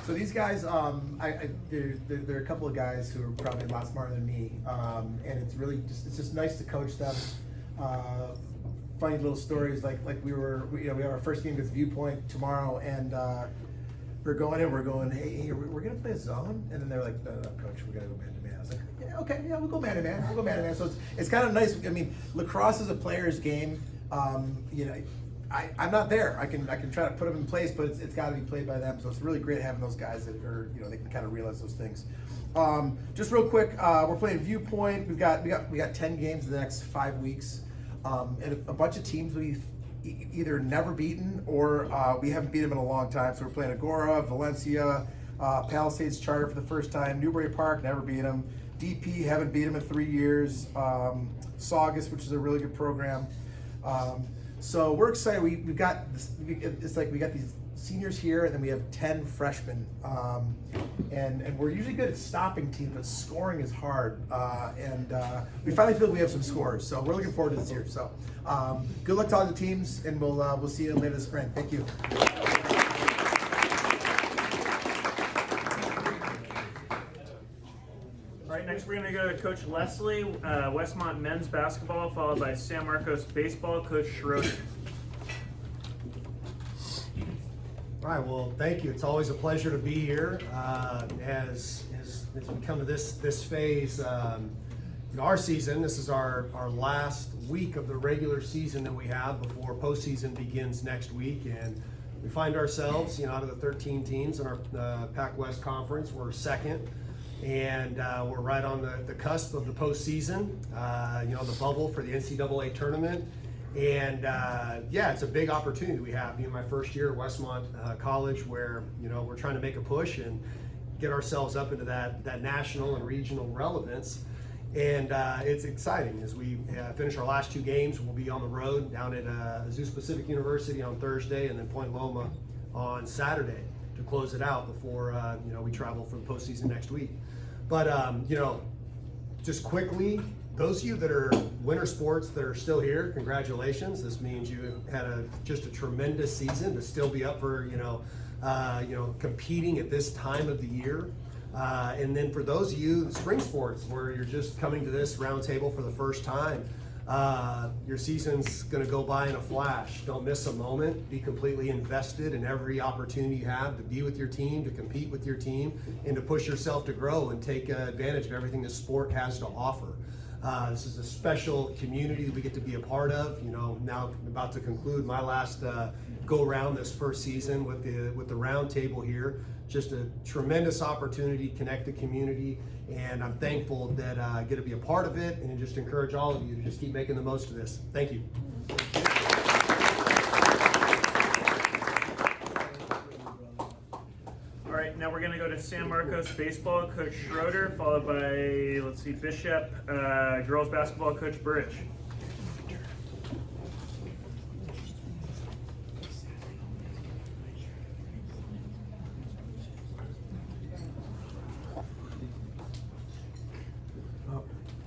So these guys, there are a couple of guys who are probably a lot smarter than me, and it's just nice to coach them. Funny little stories like we have our first game against Viewpoint tomorrow, and we're going, hey, we're gonna play a zone, and then they're like, no, coach, we're gonna go man to man. I was like, yeah, okay, yeah, we'll go man to man. So it's kind of nice. I mean, lacrosse is a player's game. I'm not there. I can try to put them in place, but it's got to be played by them. So it's really great having those guys that are, they can kind of realize those things. Just real quick, we're playing Viewpoint. We got 10 games in the next 5 weeks, and a bunch of teams we've either never beaten or we haven't beat them in a long time. So we're playing Agora, Valencia, Palisades Charter for the first time, Newbury Park, never beat them. DP, haven't beat them in 3 years. Saugus, which is a really good program. So we're excited. We got this, it's like we got these seniors here, and then we have 10 freshmen, and we're usually good at stopping teams, but scoring is hard. And we finally feel we have some scorers, so we're looking forward to this year. So good luck to all the teams, and we'll see you later this spring. Thank you. All right, next we're going to go to Coach Leslie, Westmont men's basketball, followed by San Marcos baseball, Coach Schroeder. All right, well, thank you. It's always a pleasure to be here. As we come to this phase, our season, this is our last week of the regular season that we have before postseason begins next week. And we find ourselves, out of the 13 teams in our Pac West Conference, we're second. And we're right on the cusp of the postseason, the bubble for the NCAA tournament. And it's a big opportunity we have. My first year at Westmont College, where we're trying to make a push and get ourselves up into that national and regional relevance. And it's exciting as we finish our last 2 games. We'll be on the road down at Azusa Pacific University on Thursday, and then Point Loma on Saturday to close it out before we travel for the postseason next week. But just quickly, those of you that are winter sports that are still here, congratulations. This means you had just a tremendous season to still be up for competing at this time of the year. And then for those of you, the spring sports, where you're just coming to this round table for the first time, your season's going to go by in a flash. Don't miss a moment. Be completely invested in every opportunity you have to be with your team, to compete with your team, and to push yourself to grow and take advantage of everything the sport has to offer. This is a special community that we get to be a part of. Now I'm about to conclude my last go around this first season with the round table here. Just a tremendous opportunity to connect the community, and I'm thankful that I get to be a part of it, and just encourage all of you to just keep making the most of this. Thank you. All right, now we're going to go to San Marcos baseball, Coach Schroeder, followed by, Bishop, girls basketball, Coach Burrich.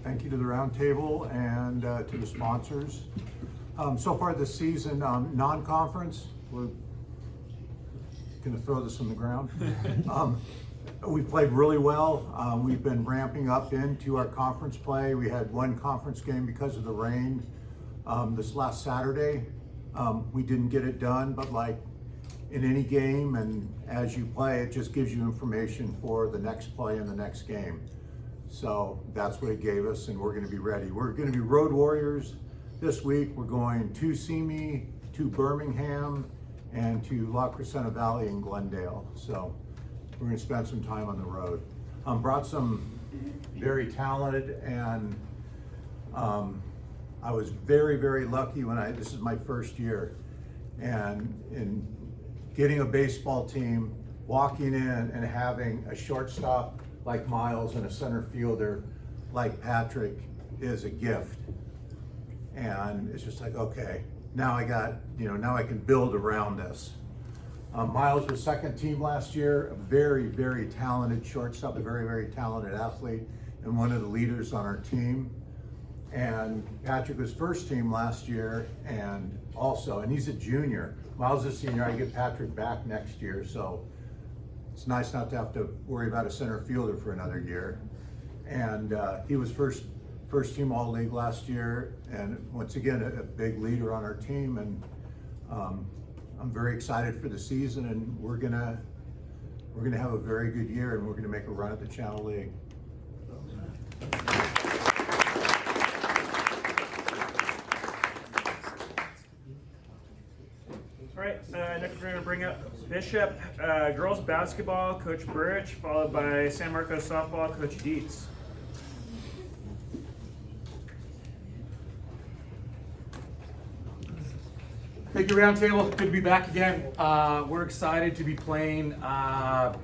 Thank you to the roundtable and to the sponsors. So far this season, non-conference, we're going to throw this on the ground. We've played really well. We've been ramping up into our conference play. We had 1 conference game because of the rain this last Saturday. We didn't get it done, but like in any game and as you play, it just gives you information for the next play and the next game. So that's what it gave us, and we're going to be ready. We're going to be road warriors this week. We're going to Simi, to Birmingham, and to La Crescenta Valley in Glendale. So we're going to spend some time on the road. Brought some very talented, and I was very, very lucky when this is my first year, and in getting a baseball team, walking in and having a shortstop like Miles and a center fielder like Patrick is a gift. And it's just like, okay, now I got, now I can build around this. Miles was second team last year, a very, very talented shortstop, a very, very talented athlete, and one of the leaders on our team. And Patrick was first team last year, and he's a junior. Miles is a senior. I get Patrick back next year, so it's nice not to have to worry about a center fielder for another year. And he was first team All-League last year, and once again, a big leader on our team. And I'm very excited for the season, and we're gonna have a very good year, and we're gonna make a run at the Channel League. All right, next we're going to bring up Bishop girls basketball, Coach Burrich, followed by San Marcos softball, Coach Dietz. Thank you, Roundtable. Good to be back again. We're excited to be playing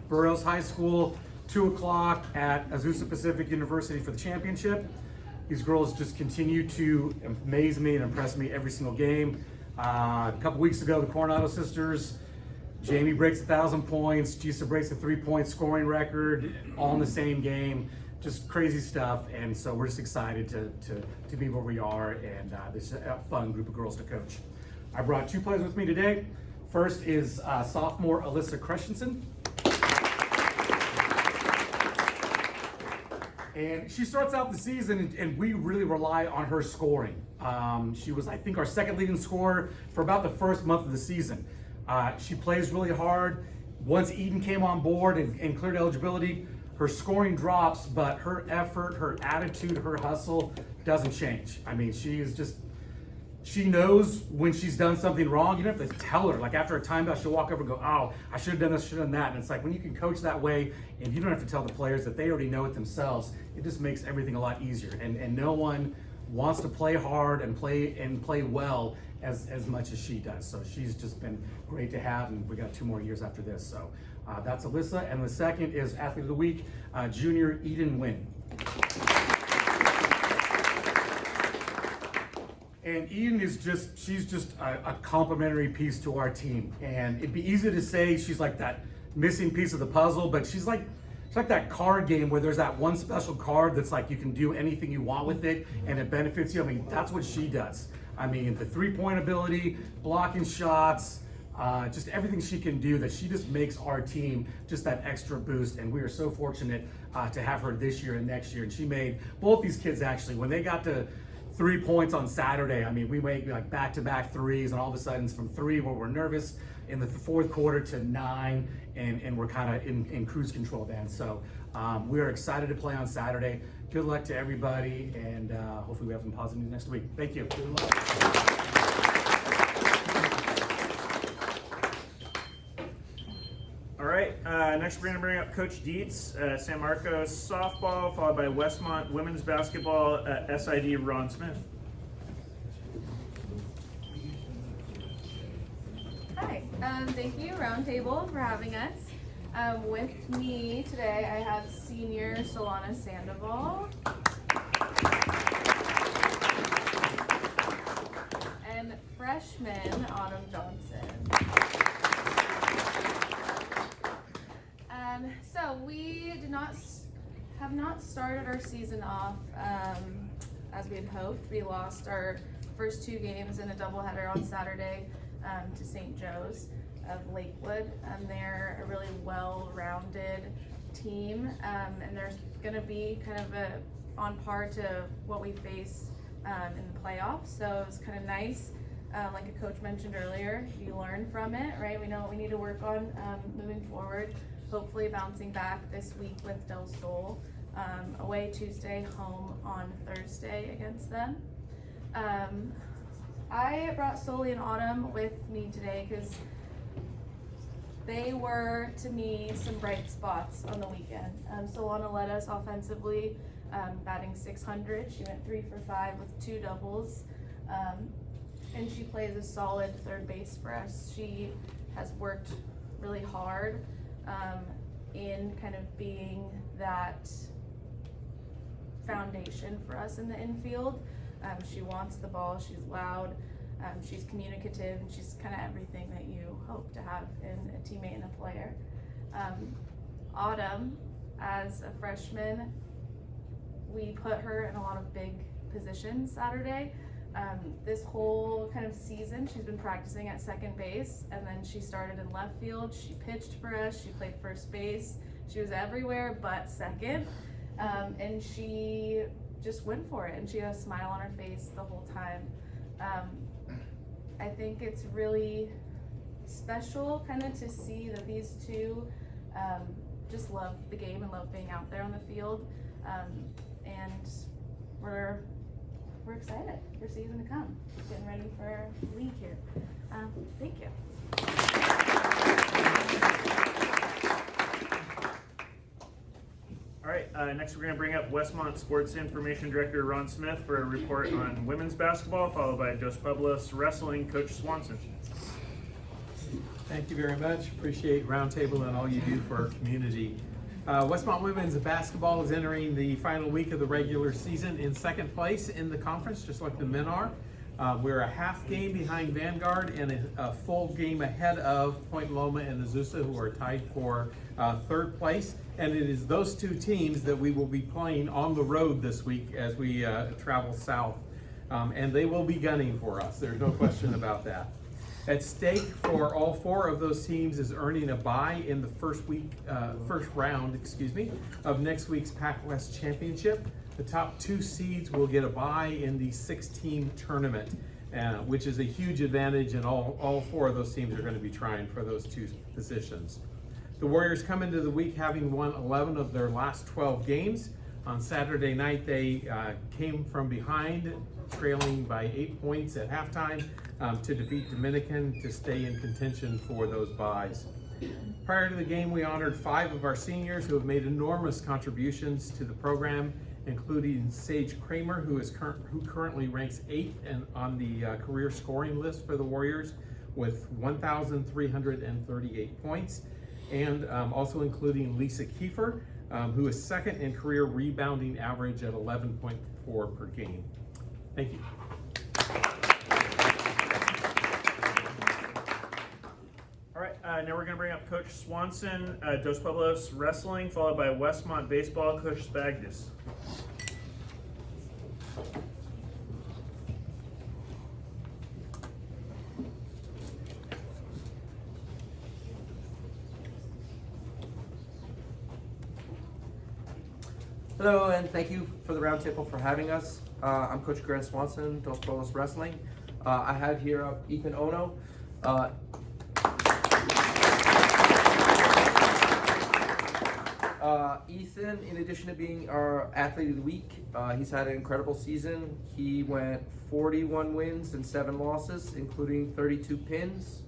Burroughs High School, 2 o'clock at Azusa Pacific University for the championship. These girls just continue to amaze me and impress me every single game. A couple weeks ago, the Coronado sisters, Jamie breaks 1,000 points, Gisa breaks the 3-point scoring record, all in the same game. Just crazy stuff, and so we're just excited to be where we are, and this is a fun group of girls to coach. I brought 2 players with me today. First is sophomore Alyssa Christensen. And she starts out the season, and we really rely on her scoring. She was, I think, our second leading scorer for about the first month of the season. She plays really hard. Once Eden came on board and cleared eligibility, her scoring drops, but her effort, her attitude, her hustle doesn't change. I mean, she knows when she's done something wrong. You don't have to tell her. Like after a timeout, she'll walk over and go, oh, I should have done this, should have done that. And it's like when you can coach that way and you don't have to tell the players that they already know it themselves, it just makes everything a lot easier. And no one wants to play hard and play well as much as she does. So she's just been great to have, and we got 2 more years after this. So that's Alyssa. And the second is Athlete of the Week, junior Eden Wynn. And Eden is she's just a complimentary piece to our team. And it'd be easy to say she's like that missing piece of the puzzle, but she's like that card game where there's that one special card that's like you can do anything you want with it and it benefits you. I mean, that's what she does. I mean, the 3-point ability, blocking shots, just everything she can do, that she just makes our team just that extra boost. And we are so fortunate to have her this year and next year. And she made both these kids, actually, when they got to 3 points on Saturday, I mean, we made like back-to-back threes, and all of a sudden it's from 3 where we're nervous in the 4th quarter to 9, and we're kind of in cruise control then. So we are excited to play on Saturday. Good luck to everybody, and hopefully we have some positive news next week. Thank you. Good luck. All right, next we're going to bring up Coach Dietz, San Marcos softball, followed by Westmont women's basketball, SID Ron Smith. Hi, thank you Roundtable for having us. With me today I have senior Solana Sandoval and freshman Autumn Johnson. So we have not started our season off as we had hoped. We lost our first 2 games in a doubleheader on Saturday to St. Joe's of Lakewood. They're a really well-rounded team, and they're going to be kind of on par to what we face in the playoffs. So it was kind of nice. Like a coach mentioned earlier, you learn from it, right? We know what we need to work on moving forward. Hopefully bouncing back this week with Del Sol. Away Tuesday, home on Thursday against them. I brought Sully and Autumn with me today because they were, to me, some bright spots on the weekend. Solana led us offensively, batting .600. She went 3 for 5 with 2 doubles. And she plays a solid third base for us. She has worked really hard in kind of being that foundation for us in the infield. She wants the ball, she's loud, she's communicative, and she's kind of everything that you hope to have in a teammate and a player. Autumn, as a freshman, we put her in a lot of big positions Saturday. This whole kind of season, she's been practicing at second base, and then she started in left field. She pitched for us, she played first base. She was everywhere but second, and she just went for it, and she had a smile on her face the whole time. I think it's really special kind of to see that these two just love the game and love being out there on the field, and we're excited for season to come. Getting ready for league here. Thank you. All right, next we're going to bring up Westmont Sports Information Director Ron Smith for a report on women's basketball, followed by Dos Pueblos Wrestling Coach Swanson. Thank you very much. Appreciate Roundtable and all you do for our community. Westmont Women's Basketball is entering the final week of the regular season in second place in the conference, just like the men are. We're a half game behind Vanguard and a full game ahead of Point Loma and Azusa, who are tied for third place. And it is those two teams that we will be playing on the road this week as we travel south. And they will be gunning for us. There's no question about that. At stake for all four of those teams is earning a bye in the first round of next week's Pac West Championship. The top two seeds will get a bye in the 6-team tournament, which is a huge advantage, and all four of those teams are going to be trying for those two positions. The Warriors come into the week having won 11 of their last 12 games. On Saturday night, they came from behind, trailing by 8 points at halftime, to defeat Dominican to stay in contention for those byes. Prior to the game, we honored 5 of our seniors who have made enormous contributions to the program, including Sage Kramer, who currently ranks 8th on the career scoring list for the Warriors with 1,338 points, and also including Lisa Kiefer, who is second in career rebounding average at 11.4 per game. Thank you. All right, now we're going to bring up Coach Swanson, Dos Pueblos Wrestling, followed by Westmont Baseball, Coach Spagdis. Hello, and thank you for the roundtable for having us. I'm Coach Grant Swanson, Dos Pueblos Wrestling. I have here Ethan Ono. Ethan, in addition to being our Athlete of the Week, he's had an incredible season. He went 41 wins and 7 losses, including 32 pins.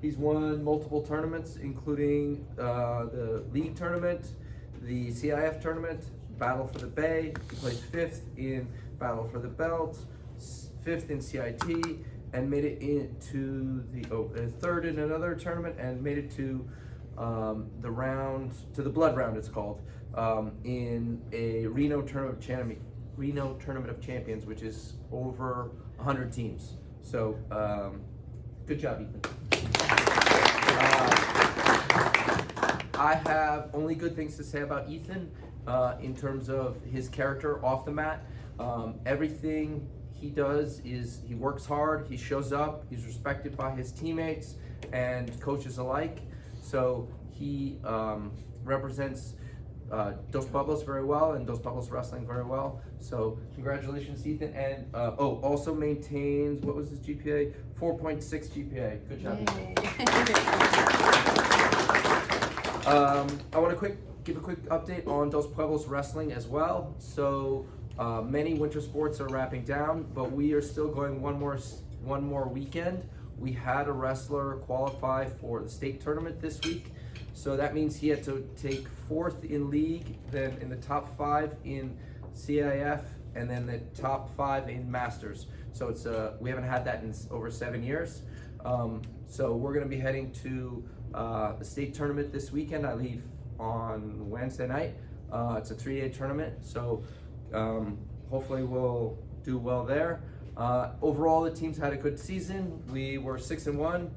He's won multiple tournaments, including the league tournament, the CIF tournament, Battle for the Bay. He placed 5th in Battle for the Belt, 5th in CIT, and made it into the 3rd in another tournament, and made it to the blood round, it's called, in a Reno Tournament of Champions, which is over 100 teams. So, good job, Ethan. I have only good things to say about Ethan in terms of his character off the mat. Everything he does is he works hard, he shows up, he's respected by his teammates and coaches alike. So he represents Dos Pueblos very well and Dos Pueblos Wrestling very well. So congratulations, Ethan. And also maintains, what was his GPA? 4.6 GPA. Good job, Ethan. I want to give a quick update on Dos Pueblos Wrestling as well. So many winter sports are wrapping down, but we are still going one more weekend. We had a wrestler qualify for the state tournament this week. So that means he had to take 4th in league, then in the top 5 in CIF, and then the top 5 in Masters. So it's we haven't had that in over 7 years. So we're going to be heading to the state tournament this weekend. I leave on Wednesday night. It's a 3-day tournament, so hopefully we'll do well there. Overall, the teams had a good season. We were 6-1,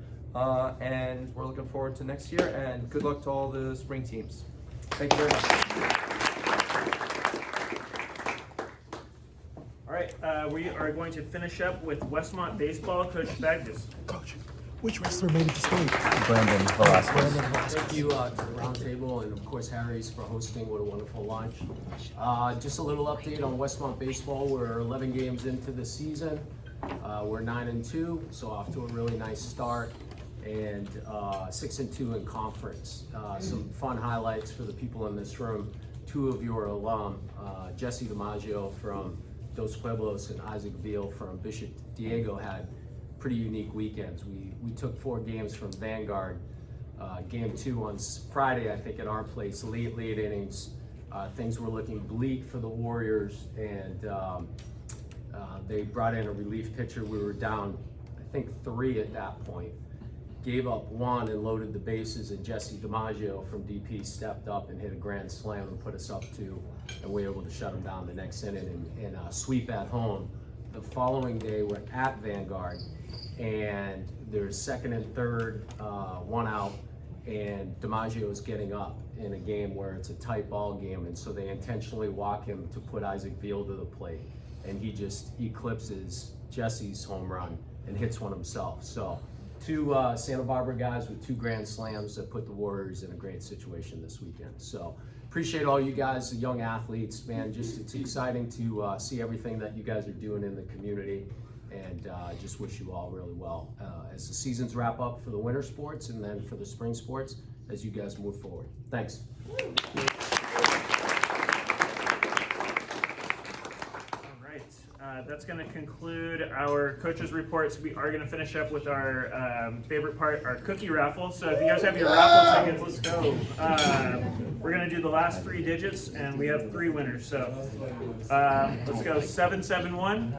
and we're looking forward to next year. And good luck to all the spring teams. Thank you very much. All right, we are going to finish up with Westmont baseball. Coach Bagdis. Coach, which wrestler made it to state? Brandon Velasquez. Thank you to the roundtable and of course Harry's for hosting. What a wonderful lunch. Just a little update on Westmont baseball. We're 11 games into the season. We're 9-2, so off to a really nice start, and 6-2 in conference. Some fun highlights for the people in this room. 2 of your alum, Jesse DiMaggio from Dos Pueblos and Isaac Veal from Bishop Diego, had pretty unique weekends. We took 4 games from Vanguard. Game 2 on Friday, I think, at our place, late innings. Things were looking bleak for the Warriors, and they brought in a relief pitcher. We were down, I think, 3 at that point. Gave up 1 and loaded the bases, and Jesse DiMaggio from DP stepped up and hit a grand slam and put us up 2, and we were able to shut them down the next inning and sweep at home. The following day, we're at Vanguard, and there's second and third, 1 out, and DiMaggio is getting up in a game where it's a tight ball game, and so they intentionally walk him to put Isaac Veal to the plate, and he just eclipses Jesse's home run and hits one himself. So 2 Santa Barbara guys with 2 grand slams that put the Warriors in a great situation this weekend. So appreciate all you guys, the young athletes, man. Just it's exciting to see everything that you guys are doing in the community, and just wish you all really well as the seasons wrap up for the winter sports and then for the spring sports as you guys move forward. Thanks. That's going to conclude our coaches' reports. We are going to finish up with our favorite part, our cookie raffle. So if you guys have your raffle tickets, let's go. We're going to do the last 3 digits, and we have 3 winners. So let's go 771.